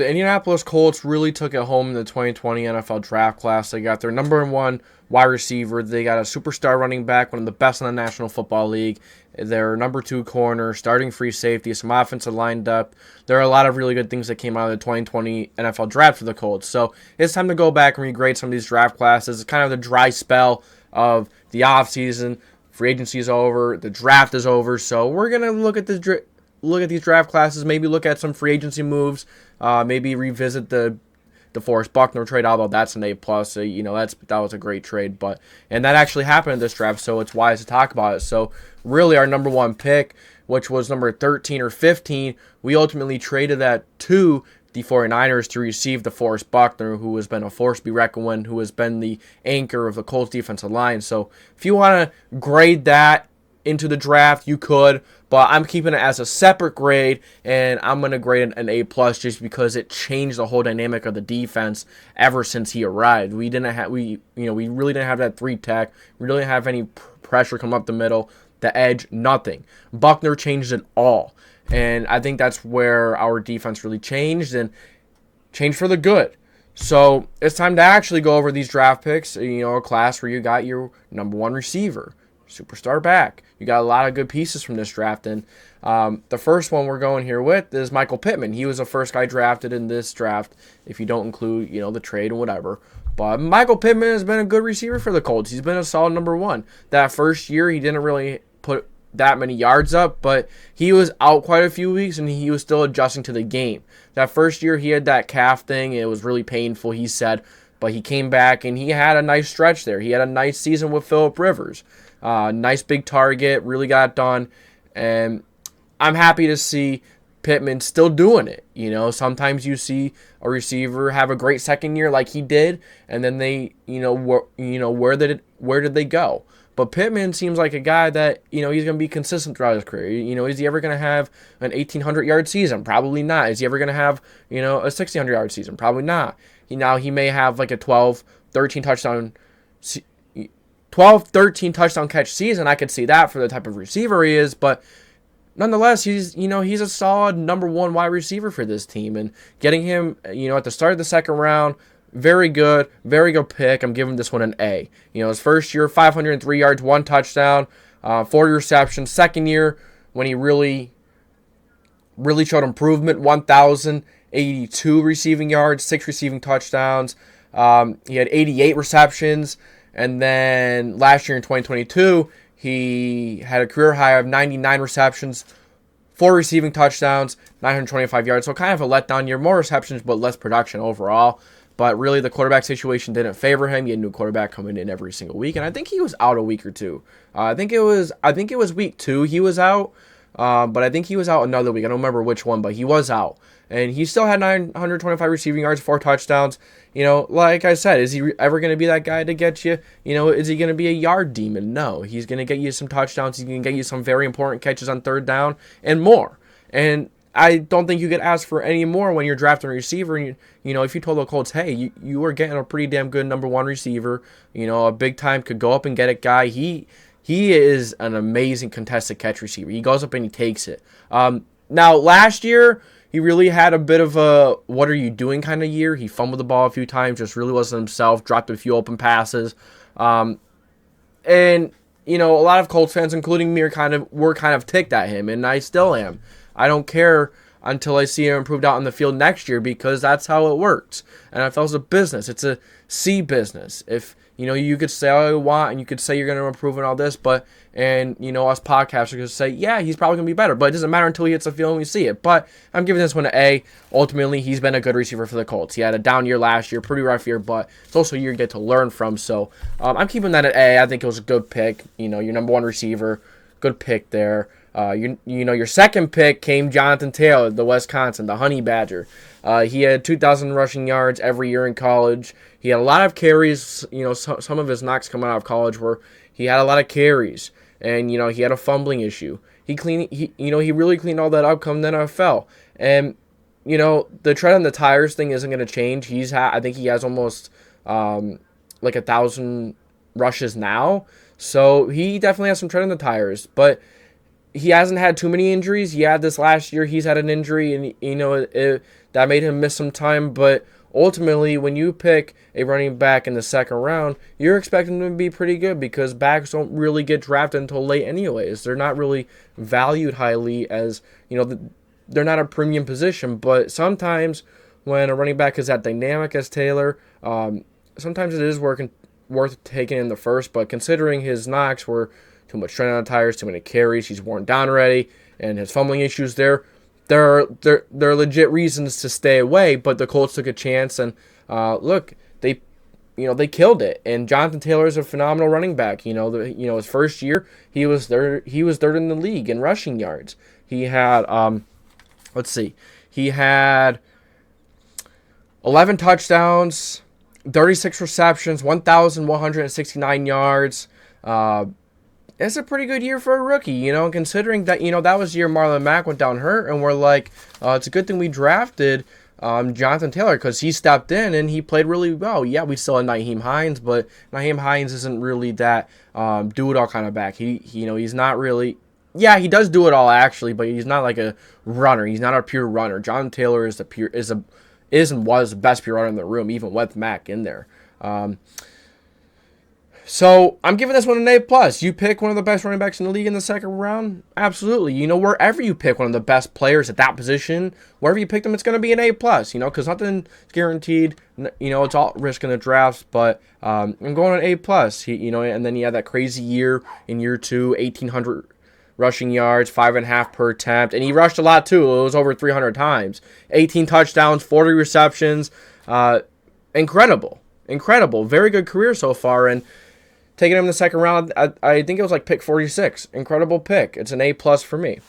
the Indianapolis Colts really took it home in the 2020 NFL Draft class. They got their number one wide receiver. They got a superstar running back, one of the best in the National Football League. Their number 2 corner, starting free safety, some offensive line depth. There are a lot of really good things that came out of the 2020 NFL Draft for the Colts. So it's time to go back and regrade some of these draft classes. It's kind of the dry spell of the offseason. Free agency is over. The draft is over. So we're going to look at these draft classes, maybe look at some free agency moves, maybe revisit the DeForest Buckner trade, although that's an A+. That was a great trade, and that actually happened in this draft, so it's wise to talk about it. So really our number 1 pick, which was number 13 or 15, we ultimately traded that to the 49ers to receive DeForest Buckner, who has been a force to be reckoned with, who has been the anchor of the Colts defensive line. So if you want to grade that into the draft, you could, but I'm keeping it as a separate grade, and I'm going to grade an A+ just because it changed the whole dynamic of the defense ever since he arrived. We really didn't have that 3 tech. We really didn't have any pressure come up the middle, the edge, nothing. Buckner changed it all, and I think that's where our defense really changed, and changed for the good. So it's time to actually go over these draft picks, a class where you got your number 1 receiver, superstar back. You got a lot of good pieces from this draft, and the first one we're going here with is Michael Pittman. He was the first guy drafted in this draft, if you don't include, the trade and whatever. But Michael Pittman has been a good receiver for the Colts. He's been a solid number 1. That first year, he didn't really put that many yards up, but he was out quite a few weeks, and he was still adjusting to the game. That first year, he had that calf thing. It was really painful, he said, but he came back, and he had a nice stretch there. He had a nice season with Phillip Rivers. Nice big target, really got it done, and I'm happy to see Pittman still doing it. Sometimes you see a receiver have a great second year like he did, and then they, where did they go? But Pittman seems like a guy that, he's going to be consistent throughout his career. Is he ever going to have an 1,800-yard season? Probably not. Is he ever going to have, a 1,600-yard season? Probably not. He may have like a 12, 13 touchdown 13 touchdown catch season. I could see that for the type of receiver he is, but nonetheless, he's a solid number 1 wide receiver for this team, and getting him, at the start of the second round, very good pick. I'm giving this one an A. His first year, 503 yards, 1 touchdown, 40 receptions. Second year, when he really showed improvement, 1,082 receiving yards, 6 receiving touchdowns. He had 88 receptions. And then last year in 2022, he had a career high of 99 receptions, 4 receiving touchdowns, 925 yards. So kind of a letdown year, more receptions, but less production overall. But really, the quarterback situation didn't favor him. He had a new quarterback coming in every single week, and I think he was out a week or two. I think it was week 2 he was out, but I think he was out another week. I don't remember which one, but he was out. And he still had 925 receiving yards, 4 touchdowns. Like I said, is he ever going to be that guy to get you? Is he going to be a yard demon? No. He's going to get you some touchdowns. He's going to get you some very important catches on third down and more. And I don't think you could ask for any more when you're drafting a receiver. And if you told the Colts, hey, you are getting a pretty damn good number 1 receiver, a big time could go up and get it guy. He is an amazing contested catch receiver. He goes up and he takes it. Now, last year, he really had a bit of a what are you doing kind of year. He fumbled the ball a few times, just really wasn't himself, dropped a few open passes. And, a lot of Colts fans, including me, were kind of ticked at him, and I still am. I don't care until I see him improved out in the field next year, because that's how it works. NFL's a business. It's a C business. If, you could say all you want, and you could say you're going to improve and all this, but, us podcasters could say, yeah, he's probably going to be better, but it doesn't matter until he hits the field and we see it. But I'm giving this one an A. Ultimately, he's been a good receiver for the Colts. He had a down year last year, pretty rough year, but it's also a year you get to learn from. So I'm keeping that at A. I think it was a good pick. Your number 1 receiver, good pick there. Your second pick came Jonathan Taylor, the Wisconsin, the Honey Badger. He had 2,000 rushing yards every year in college. He had a lot of carries. Some of his knocks coming out of college were he had a lot of carries, and he had a fumbling issue. He really cleaned all that up come the NFL. And the tread on the tires thing isn't going to change. I think he has almost like 1,000 rushes now, so he definitely has some tread on the tires. But he hasn't had too many injuries. Yeah, this last year he's had an injury, and that made him miss some time. But ultimately, when you pick a running back in the second round, you're expecting them to be pretty good because backs don't really get drafted until late anyways. They're not really valued highly as, they're not a premium position. But sometimes when a running back is that dynamic as Taylor, sometimes it is worth taking in the first. But considering his knocks were too much tread on the tires, too many carries, he's worn down already, and his fumbling issues there are legit reasons to stay away. But the Colts took a chance, and look, they killed it. And Jonathan Taylor is a phenomenal running back. His first year he was third in the league in rushing yards. He had he had 11 touchdowns, 36 receptions, 1,169 yards. It's a pretty good year for a rookie, considering that, that was the year Marlon Mack went down hurt, and we're like, it's a good thing we drafted Jonathan Taylor because he stepped in and he played really well. Yeah, we still had Nyheim Hines, but Nyheim Hines isn't really that do-it-all kind of back. He's not really, yeah, he does do it all actually, but he's not like a runner. He's not a pure runner. Jonathan Taylor is and was the best pure runner in the room, even with Mack in there. So I'm giving this one an A+. You pick one of the best running backs in the league in the second round? Absolutely. Wherever you pick one of the best players at that position, wherever you pick them, it's going to be an A+, because nothing's guaranteed. It's all risk in the drafts, but I'm going an A+. And then he had that crazy year in year 2, 1,800 rushing yards, 5.5 per attempt, and he rushed a lot too. It was over 300 times. 18 touchdowns, 40 receptions. Incredible. Very good career so far, and taking him in the second round, I think it was like pick 46. Incredible pick. It's an A+ for me.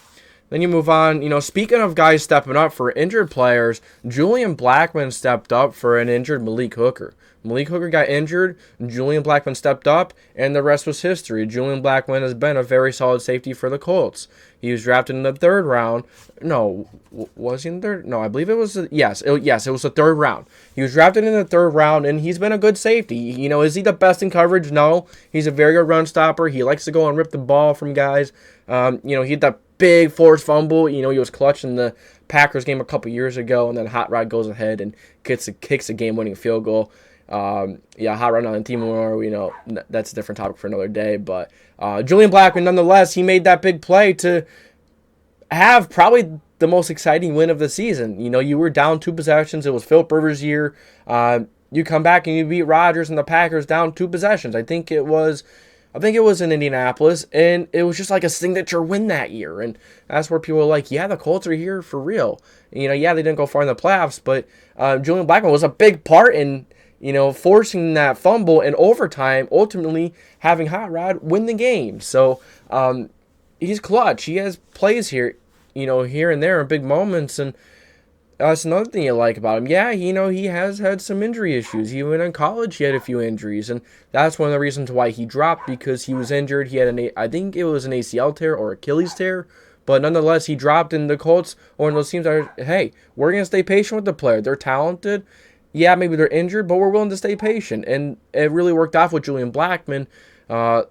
Then you move on. Speaking of guys stepping up for injured players, Julian Blackmon stepped up for an injured Malik Hooker. Malik Hooker got injured, Julian Blackmon stepped up, and the rest was history. Julian Blackmon has been a very solid safety for the Colts. He was drafted in the third round. No, was he in the third? No, I believe it was. Yes, it was the third round. He was drafted in the third round, and he's been a good safety. Is he the best in coverage? No. He's a very good run stopper. He likes to go and rip the ball from guys. He had that big forced fumble. He was clutch in the Packers game a couple years ago, and then Hot Rod goes ahead and kicks a game-winning field goal. Hot Rod on the team more, that's a different topic for another day. But Julian Blackmon, nonetheless, he made that big play to have probably the most exciting win of the season. You were down 2 possessions. It was Philip Rivers' year. You come back and you beat Rodgers and the Packers down 2 possessions. I think it was in Indianapolis, and it was just like a signature win that year. And that's where people were like, yeah, the Colts are here for real. They didn't go far in the playoffs, but Julian Blackmon was a big part in forcing that fumble in overtime, ultimately having Hot Rod win the game. So he's clutch. He has plays here, here and there in big moments, and that's another thing you like about him. Yeah, he has had some injury issues. Even in college, he had a few injuries, and that's one of the reasons why he dropped, because he was injured. He had I think it was an ACL tear or Achilles tear, but nonetheless, he dropped, and the Colts, one of those teams are, hey, we're going to stay patient with the player. They're talented. Yeah, maybe they're injured, but we're willing to stay patient. And it really worked out with Julian Blackmon.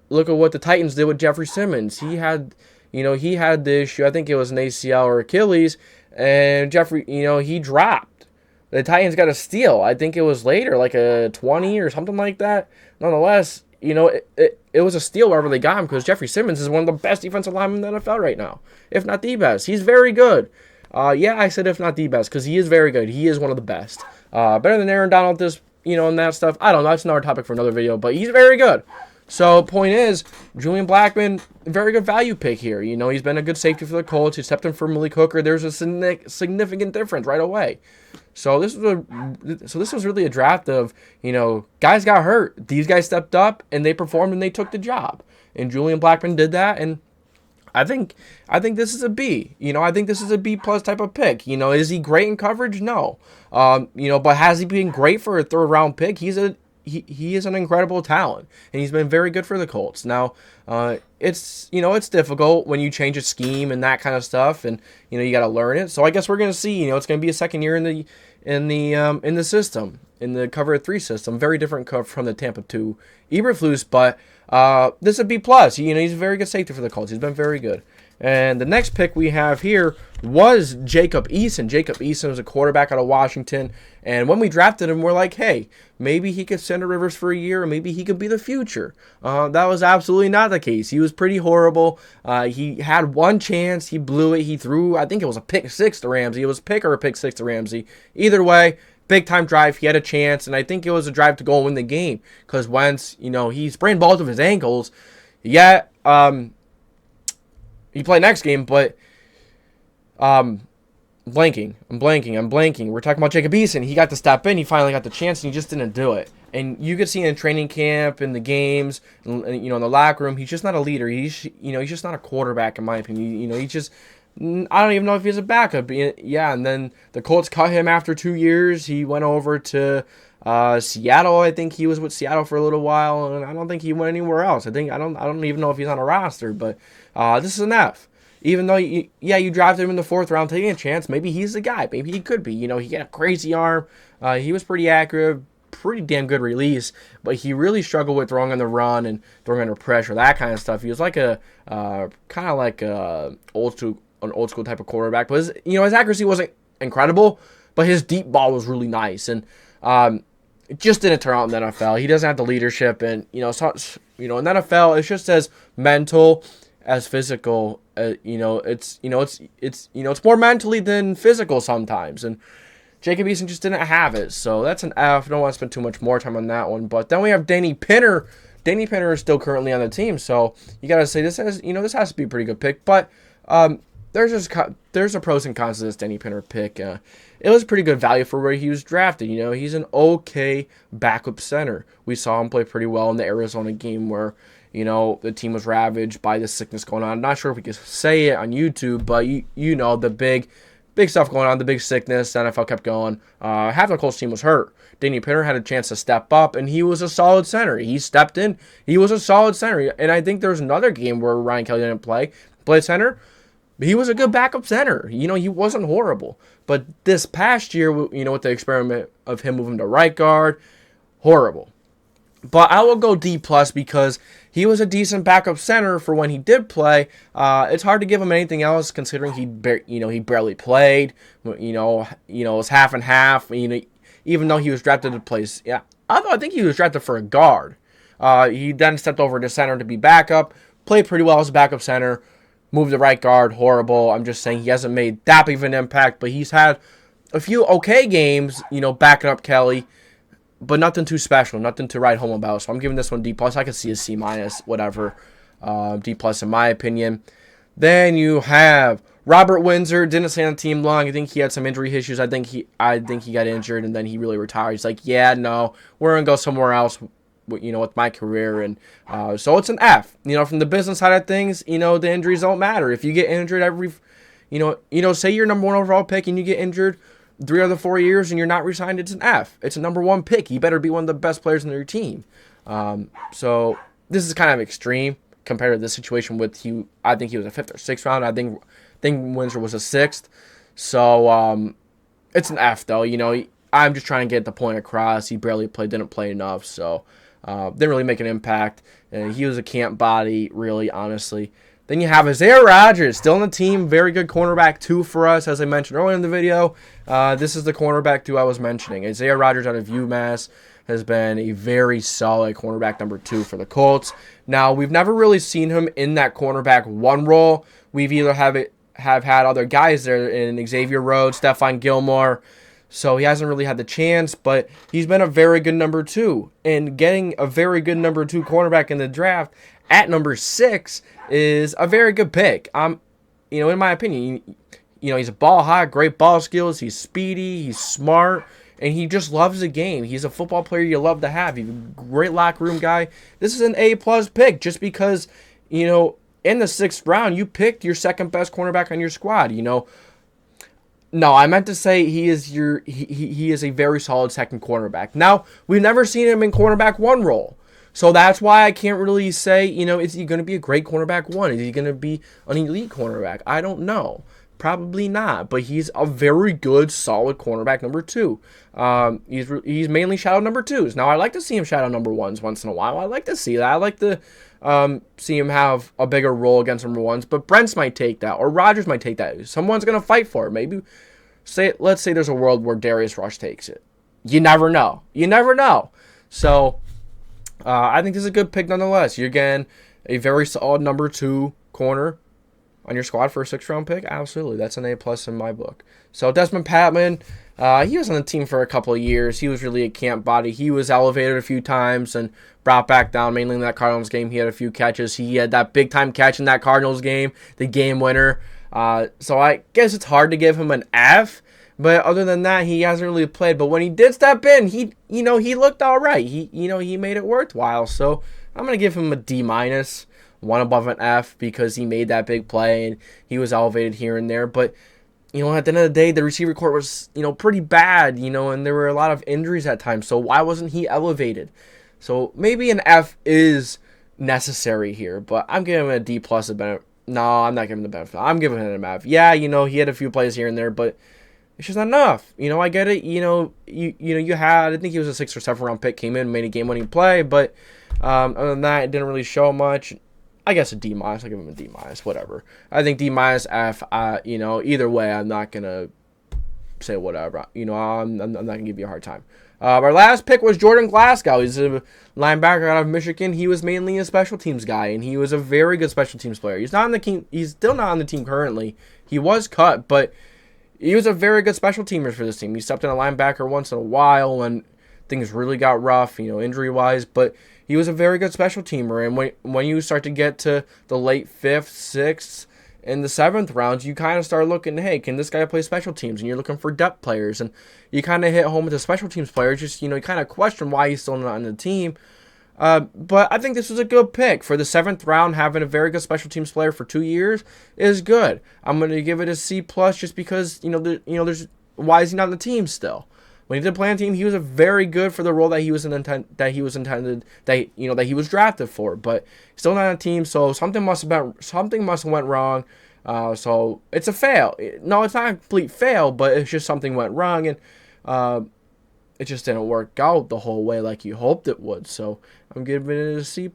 Look at what the Titans did with Jeffrey Simmons. He had the issue. I think it was an ACL or Achilles, and Jeffrey, he dropped. The Titans got a steal. I think it was later, like a 20 or something like that. Nonetheless, it was a steal wherever they got him, because Jeffrey Simmons is one of the best defensive linemen in the NFL right now, if not the best. He's very good. I said if not the best, because he is very good. He is one of the best. Better than Aaron Donald, and that stuff. I don't know. That's another topic for another video, but he's very good. So, point is, Julian Blackmon, very good value pick here. He's been a good safety for the Colts. He stepped in for Malik Hooker. There's a significant difference right away. So this was really a draft of, guys got hurt. These guys stepped up, and they performed, and they took the job. And Julian Blackmon did that, and I think this is a B. I think this is a B+ type of pick. Is he great in coverage? No. But has he been great for a third round pick? He is an incredible talent, and he's been very good for the Colts. Now, it's difficult when you change a scheme and that kind of stuff, and you got to learn it. So I guess we're gonna see. It's gonna be a second year in the system, in the cover 3 system. Very different cover from the Tampa 2 Eberflus, but this is a B+. He's a very good safety for the Colts. He's been very good. And the next pick we have here was Jacob Eason. Jacob Eason was a quarterback out of Washington. And when we drafted him, we're like, hey, maybe he could send Rivers for a year, or maybe he could be the future. That was absolutely not the case. He was pretty horrible. He had one chance. He blew it. He threw, I think it was a pick six to Ramsey. It was a pick or a pick six to Ramsey. Either way, big time drive. He had a chance, and I think it was a drive to go and win the game because Wentz, he sprained both of his ankles. Yeah, he played next game, but I'm blanking. We're talking about Jacob Eason. He got to step in. He finally got the chance, and he just didn't do it. And you could see in training camp, in the games, in the locker room, he's just not a leader. He's just not a quarterback, in my opinion. He's just, I don't even know if he's a backup. Yeah, and then the Colts cut him after 2 years. He went over to Seattle. I think he was with Seattle for a little while, and I don't think he went anywhere else. I don't even know if he's on a roster, but this is an F. Even though you drafted him in the 4th round, taking a chance, maybe he's the guy. Maybe he could be. He had a crazy arm. He was pretty accurate, pretty damn good release, but he really struggled with throwing on the run and throwing under pressure, that kind of stuff. He was like an old school type of quarterback, but his accuracy wasn't incredible, but his deep ball was really nice, and it just didn't turn out in the NFL. He doesn't have the leadership, and in the NFL, it's just as mental as physical. It's more mentally than physical sometimes, and Jacob Eason just didn't have it, so that's an F. I don't want to spend too much more time on that one. But then we have Danny Pinter. Danny Pinter is still currently on the team, so you got to say this has to be a pretty good pick. But there's a pros and cons to this Danny Pinter pick. It was pretty good value for where he was drafted. He's an okay backup center. We saw him play pretty well in the Arizona game where the team was ravaged by this sickness going on. I'm not sure if we could say it on YouTube, but the big stuff going on, the big sickness. The NFL kept going. Half the Colts team was hurt. Danny Pinter had a chance to step up, and he was a solid center. He stepped in. He was a solid center. And I think there was another game where Ryan Kelly didn't play center. He was a good backup center. He wasn't horrible. But this past year, with the experiment of him moving to right guard, horrible. But I will go D+ because he was a decent backup center for when he did play. It's hard to give him anything else considering he barely played. It was half and half. Even though he was drafted to play, I think he was drafted for a guard. He then stepped over to center to be backup. Played pretty well as a backup center. Moved to right guard, horrible. I'm just saying he hasn't made that big of an impact, but he's had a few okay games, backing up Kelly. But nothing too special, nothing to write home about. So I'm giving this one D+. I could see a C-, whatever. D+ in my opinion. Then you have Robert Windsor. Didn't stay on the team long. I think he had some injury issues. I think he got injured, and then he really retired. He's like, yeah, no, we're gonna go somewhere else. With my career, and so it's an F. From the business side of things, the injuries don't matter. If you get injured say you're number 1 overall pick and you get injured 3 out of the 4 years and you're not re-signed, it's an F. It's a number 1 pick. You better be one of the best players in your team. So this is kind of extreme compared to this situation with Hugh. I think he was a 5th or 6th round. I think Windsor was a 6th. So it's an F though. I'm just trying to get the point across. He barely played, didn't play enough, so didn't really make an impact. He was a camp body, really, honestly. Then you have Isaiah Rodgers, still on the team. Very good cornerback 2 for us, as I mentioned earlier in the video. This is the cornerback 2 I was mentioning. Isaiah Rodgers out of UMass has been a very solid cornerback number 2 for the Colts. Now, we've never really seen him in that cornerback 1 role. We've either have had other guys there in Xavier Rhodes, Stephon Gilmore. So he hasn't really had the chance, but he's been a very good number 2. And getting a very good number 2 cornerback in the draft at number 6 is a very good pick. In my opinion, he's a ball hot, great ball skills. He's speedy, he's smart, and he just loves the game. He's a football player you love to have. He's a great locker room guy. This is an A+ pick just because, in the 6th round, you picked your second best cornerback on your squad. No, I meant to say he is a very solid second cornerback. Now, we've never seen him in cornerback 1 role. So that's why I can't really say, is he going to be a great cornerback 1? Is he going to be an elite cornerback? I don't know. Probably not. But he's a very good, solid cornerback number 2. He's mainly shadow number 2s. Now, I like to see him shadow number 1s once in a while. I like to see that. I like to see him have a bigger role against number ones. But Brents might take that, or Rodgers might take that. Someone's going to fight for it. Maybe, let's say there's a world where Darius Rush takes it. You never know. You never know. So, I think this is a good pick nonetheless. You're getting a very solid number 2 corner on your squad for a 6th-round pick. Absolutely. That's an A+ in my book. So, Desmond Pittman, he was on the team for a couple of years. He was really a camp body. He was elevated a few times and brought back down, mainly in that Cardinals game. He had a few catches. He had that big-time catch in that Cardinals game, the game winner. So I guess it's hard to give him an F, but other than that, he hasn't really played. But when he did step in, he looked all right. He made it worthwhile. So I'm going to give him a D-, one above an F, because he made that big play and he was elevated here and there. But at the end of the day, the receiver corps was, pretty bad, and there were a lot of injuries at times. So why wasn't he elevated? So maybe an F is necessary here, but I'm giving him a D+ No, I'm not giving him the benefit. I'm giving him an F. Yeah, he had a few plays here and there, but it's just not enough. I get it. You had, I think he was a 6th or 7th round pick, came in, made a game-winning play, but other than that, it didn't really show much. I guess a D-. I'll give him a D-, whatever. I think D-, F. Either way, I'm not gonna say whatever. I'm not gonna give you a hard time. Our last pick was Jordan Glasgow. He's a linebacker out of Michigan. He was mainly a special teams guy, and he was a very good special teams player. He's not on the team. He's still not on the team currently. He was cut, but he was a very good special teamer for this team. He stepped in a linebacker once in a while when things really got rough, injury-wise, but he was a very good special teamer. And when you start to get to the late 5th, 6th, and the 7th rounds, you kind of start looking, hey, can this guy play special teams? And you're looking for depth players. And you kind of hit home with the special teams players. Just, you kind of question why he's still not on the team. But I think this was a good pick. For the 7th round, having a very good special teams player for 2 years is good. I'm going to give it a C+ just because, there's why is he not on the team still? When he did play on the team, he was a very good for the role that he was that he was drafted for. But still not on the team, so something must have went wrong. So it's a fail. No, it's not a complete fail, but it's just something went wrong, and it just didn't work out the whole way like you hoped it would. So I'm giving it a C+.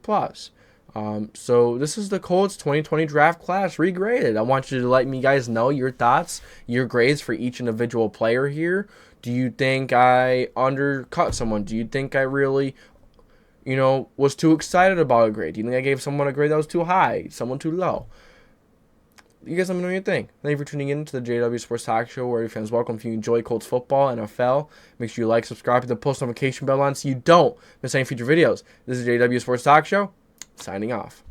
So this is the Colts 2020 draft class regraded. I want you to let me guys know your thoughts, your grades for each individual player here. Do you think I undercut someone? Do you think I really, was too excited about a grade? Do you think I gave someone a grade that was too high, someone too low? You guys let me know what you think. Thank you for tuning in to the JDW Sports Talk Show, where your fans welcome. If you enjoy Colts football, NFL, make sure you like, subscribe, hit the post notification bell on so you don't miss any future videos. This is JDW Sports Talk Show, signing off.